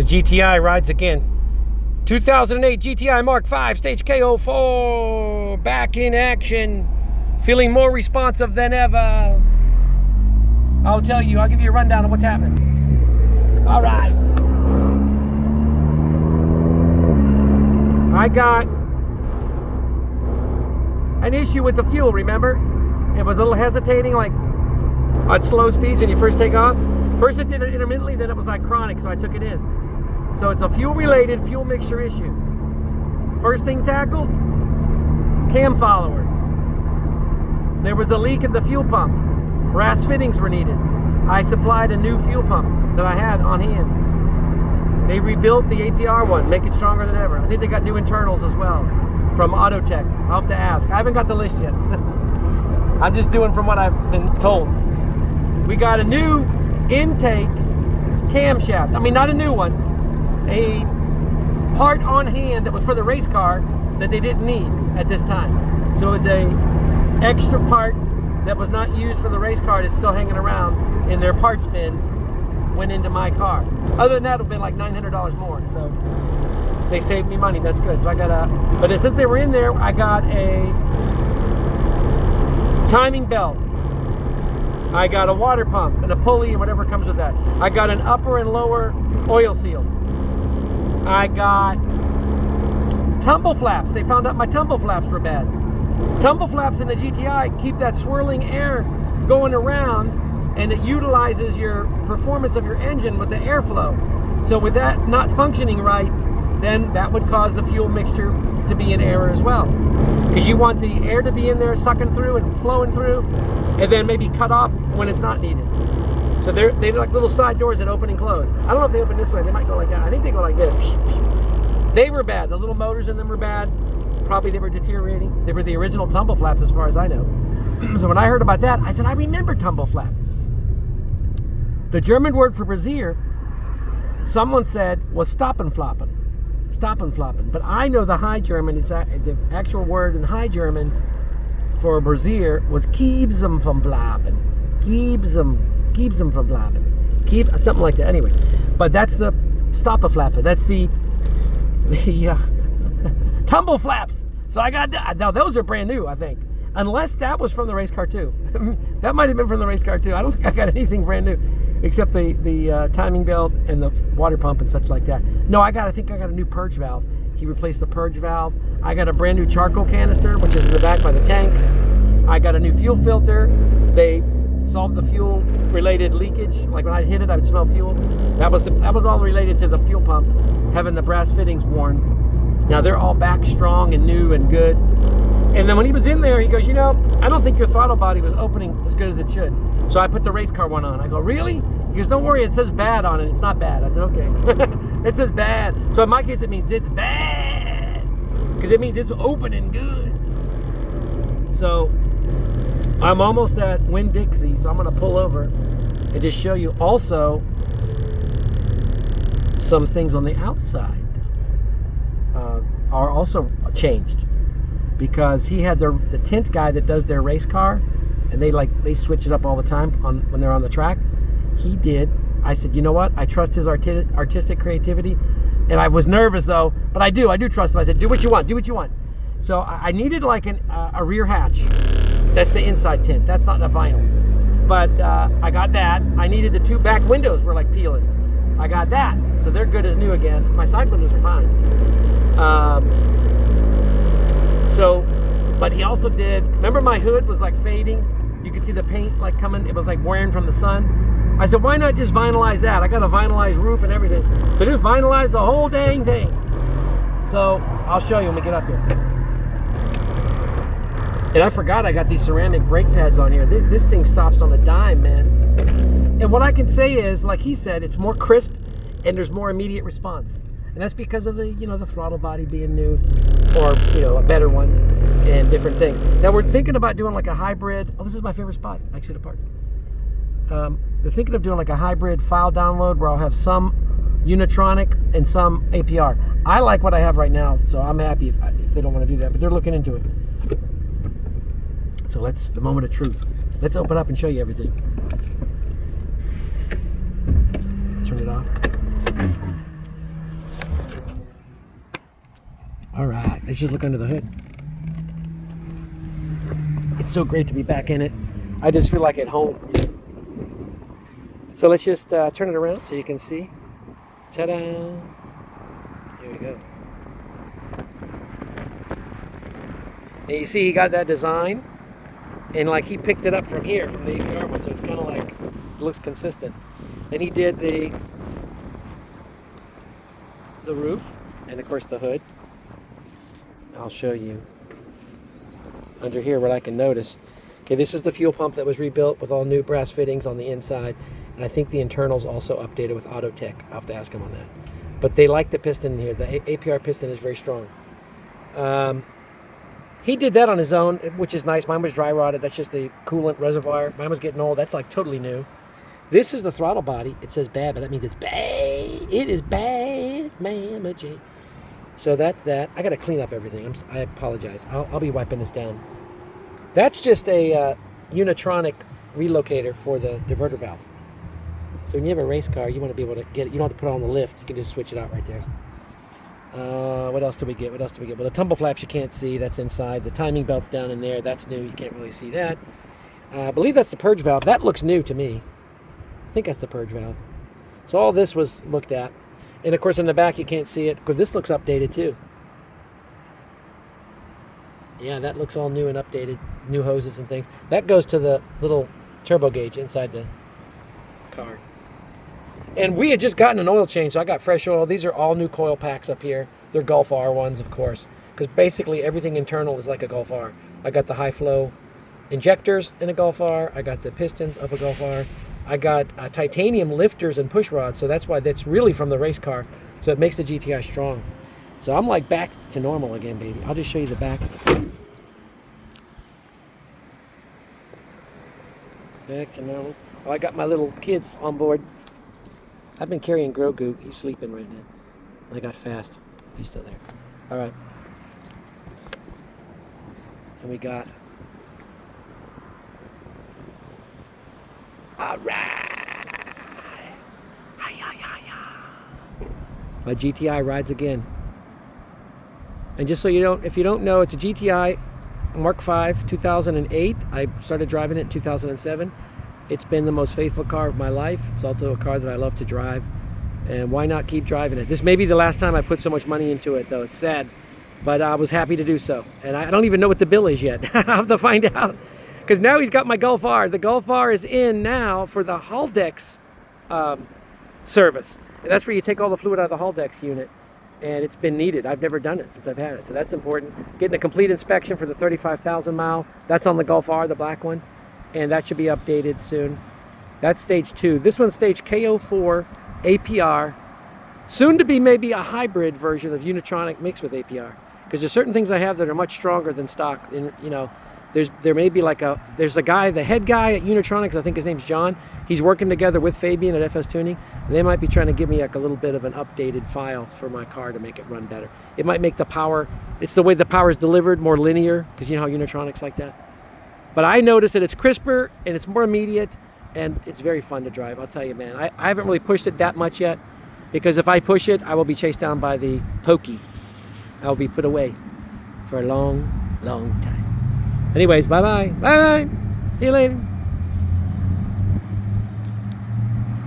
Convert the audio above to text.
The GTI rides again. 2008 GTI Mark V stage KO4 back in action, feeling more responsive than ever. I'll tell you, I'll give you a rundown of what's happening. All right. I got an issue with the fuel, remember? It was a little hesitating, like at slow speeds when you first take off. First it did it intermittently, then it was like chronic, so I took it in. So it's a fuel-related fuel mixture issue. First thing tackled, cam follower. There was a leak at the fuel pump. Brass fittings were needed. I supplied a new fuel pump that I had on hand. They rebuilt the APR one, make it stronger than ever. I think they got new internals as well from Autotech. I'll have to ask. I haven't got the list yet. I'm just doing from what I've been told. We got a new intake camshaft. I mean, not a new one. A part on hand that was for the race car that they didn't need at this time. So it's a extra part that was not used for the race car that's still hanging around in their parts bin, went into my car. Other than that, it would have been like $900 more. So they saved me money. That's good. So I got but since they were in there, I got a timing belt. I got a water pump and a pulley and whatever comes with that. I got an upper and lower oil seal. I got tumble flaps. They found out my tumble flaps were bad. Tumble flaps in the GTI keep that swirling air going around, and it utilizes your performance of your engine with the airflow. So with that not functioning right, then that would cause the fuel mixture to be in error as well. Because you want the air to be in there sucking through and flowing through, and then maybe cut off when it's not needed. So they're like little side doors that open and close. I don't know if they open this way. They might go like that. I think they go like this. They were bad. The little motors in them were bad. Probably they were deteriorating. They were the original tumble flaps as far as I know. So when I heard about that, I said, I remember tumble flap. The German word for brassiere, someone said, was stoppen floppen. Stoppen floppen. But I know the High German, the actual word in High German for brassiere was kiebsam vom floppen. Kiebsam vom floppen. Something like that. Anyway, but that's the stopper flapper. That's the tumble flaps. So I got that. Now those are brand new, I think. Unless that was from the race car too. That might have been from the race car too. I don't think I got anything brand new except the timing belt and the water pump and such like that. No, I think I got a new purge valve. He replaced the purge valve. I got a brand new charcoal canister, which is in the back by the tank. I got a new fuel filter. They solved the fuel related leakage. Like when I hit it, I would smell fuel. That was all related to the fuel pump having the brass fittings worn. Now they're all back strong and new and good. And then when he was in there, he goes, you know, I don't think your throttle body was opening as good as it should. So I put the race car one on. I go, really? He goes, don't worry, it says bad on it. It's not bad. I said, okay. It says bad. So in my case, it means it's bad. Because it means it's opening good. So I'm almost at Winn-Dixie, so I'm going to pull over and just show you also some things on the outside are also changed. Because he had the tint guy that does their race car, and they switch it up all the time when they're on the track. He did. I said, you know what? I trust his artistic creativity, and I was nervous though, but I do trust him. I said, do what you want, do what you want. So I needed like a rear hatch. That's the inside tint. That's not a vinyl. But I got that. I needed the two back windows were like peeling. I got that, so they're good as new again. My side windows are fine. But he also did, remember my hood was like fading? You could see the paint like coming, it was like wearing from the sun. I said, why not just vinylize that? I got a vinylized roof and everything. So just vinylize the whole dang thing. So I'll show you when we get up here. And I forgot I got these ceramic brake pads on here. This thing stops on a dime, man. And what I can say is, like he said, it's more crisp and there's more immediate response. And that's because of the, the throttle body being new, or, a better one, and different things. Now we're thinking about doing like a hybrid. Oh, this is my favorite spot. I should have parked. They're thinking of doing like a hybrid file download where I'll have some Unitronic and some APR. I like what I have right now, so I'm happy if they don't want to do that, but they're looking into it. So the moment of truth. Let's open up and show you everything. Turn it off. All right, let's just look under the hood. It's so great to be back in it. I just feel like at home. So let's just turn it around so you can see. Ta-da! Here we go. And you see he got that design, and like he picked it up from here, from the APR one, so it's kind of like, it looks consistent. Then he did the roof, and of course the hood. I'll show you under here what I can notice. Okay, this is the fuel pump that was rebuilt with all new brass fittings on the inside, and I think the internals also updated with auto tech. I'll have to ask him on that. But they like the piston in here. The APR piston is very strong. He did that on his own, which is nice. Mine was dry rotted. That's just the coolant reservoir. Mine was getting old. That's like totally new. This is the throttle body. It says bad, but that means it's bad. It is bad, Mama J. So that's that. I got to clean up everything. I apologize. I'll be wiping this down. That's just a unitronic relocator for the diverter valve. So when you have a race car, you want to be able to get it. You don't have to put it on the lift. You can just switch it out right there. What else do we get? What else do we get? Well, the tumble flaps you can't see. That's inside. The timing belt's down in there. That's new. You can't really see that. I believe that's the purge valve. That looks new to me. I think that's the purge valve. So all this was looked at. And of course in the back you can't see it, because this looks updated too. Yeah, that looks all new and updated. New hoses and things. That goes to the little turbo gauge inside the car. And we had just gotten an oil change, so I got fresh oil. These are all new coil packs up here. They're Gulf R ones, of course, because basically everything internal is like a Gulf R. I got the high flow injectors in a Gulf R. I got the pistons of a Gulf R. I got titanium lifters and push rods, so that's why that's really from the race car. So it makes the GTI strong. So I'm like back to normal again, baby. I'll just show you the back. Back to normal. Oh, I got my little kids on board. I've been carrying Grogu. He's sleeping right now. I got fast. He's still there. All right. And we got... All right. My GTI rides again. And just so you don't, if you don't know, it's a GTI Mark V 2008. I started driving it in 2007. It's been the most faithful car of my life. It's also a car that I love to drive. And why not keep driving it? This may be the last time I put so much money into it, though. It's sad. But I was happy to do so. And I don't even know what the bill is yet. I'll have to find out. Because now he's got my Gulf R. The Gulf R is in now for the Haldex service. And that's where you take all the fluid out of the Haldex unit. And it's been needed. I've never done it since I've had it. So that's important. Getting a complete inspection for the 35,000 mile. That's on the Gulf R, the black one. And that should be updated soon. That's stage 2. This one's stage KO4 APR. Soon to be maybe a hybrid version of Unitronic mixed with APR. Because there's certain things I have that are much stronger than stock. And, you know, there may be like there's a guy, the head guy at Unitronics, I think his name's John. He's working together with Fabian at FS Tuning. And they might be trying to give me like a little bit of an updated file for my car to make it run better. It might make the power, it's the way the power is delivered, more linear. Because you know how Unitronics like that. But I notice that it's crisper and it's more immediate and it's very fun to drive. I'll tell you, man. I haven't really pushed it that much yet, because if I push it, I will be chased down by the pokey. I will be put away for a long, long time. Anyways, bye-bye. Bye-bye. See you later.